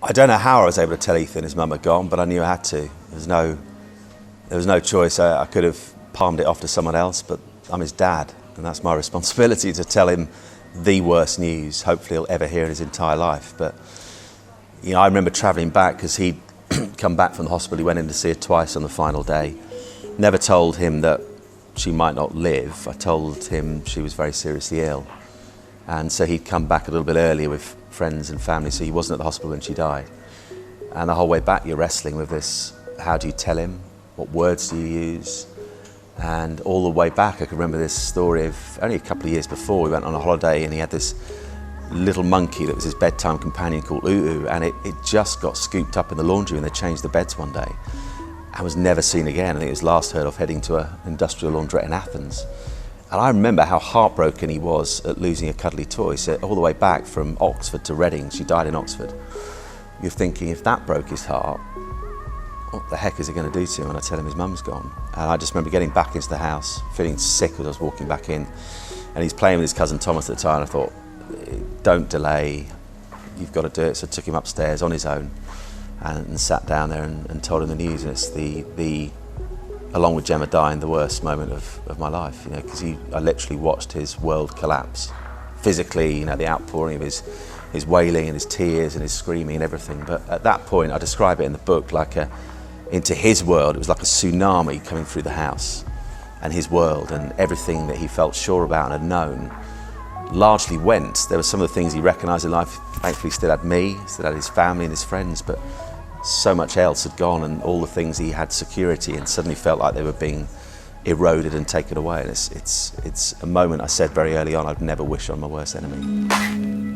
I don't know how I was able to tell Ethan his mum had gone, but I knew I had to. There was no choice. I could have palmed it off to someone else, but I'm his dad, and that's my responsibility to tell him the worst news hopefully he'll ever hear in his entire life. But you know, I remember travelling back because he'd come back from the hospital. He went in to see her twice on the final day. Never told him that she might not live. I told him she was very seriously ill. And so he'd come back a little bit earlier with friends and family, so he wasn't at the hospital when she died. And the whole way back you're wrestling with this, how do you tell him? What words do you use? And all the way back I can remember this story of only a couple of years before we went on a holiday, and he had this little monkey that was his bedtime companion called Utu, and it just got scooped up in the laundry when they changed the beds one day and was never seen again. I think it was last heard of heading to an industrial laundrette in Athens. And I remember how heartbroken he was at losing a cuddly toy. So all the way back from Oxford to Reading, she died in Oxford. You're thinking, if that broke his heart, what the heck is it going to do to him when I tell him his mum's gone? And I just remember getting back into the house, feeling sick as I was walking back in. And he's playing with his cousin Thomas at the time, and I thought, don't delay, you've got to do it. So I took him upstairs on his own and sat down there and told him the news. And it's along with Gemma dying, the worst moment of my life, you know, because I literally watched his world collapse. Physically, you know, the outpouring of his wailing and his tears and his screaming and everything. But at that point, I describe it in the book like into his world, it was like a tsunami coming through the house and his world, and everything that he felt sure about and had known largely went. There were some of the things he recognised in life. Thankfully, he still had me, still had his family and his friends, but so much else had gone, and all the things he had security in suddenly felt like they were being eroded and taken away. And it's a moment I said very early on I'd never wish on my worst enemy.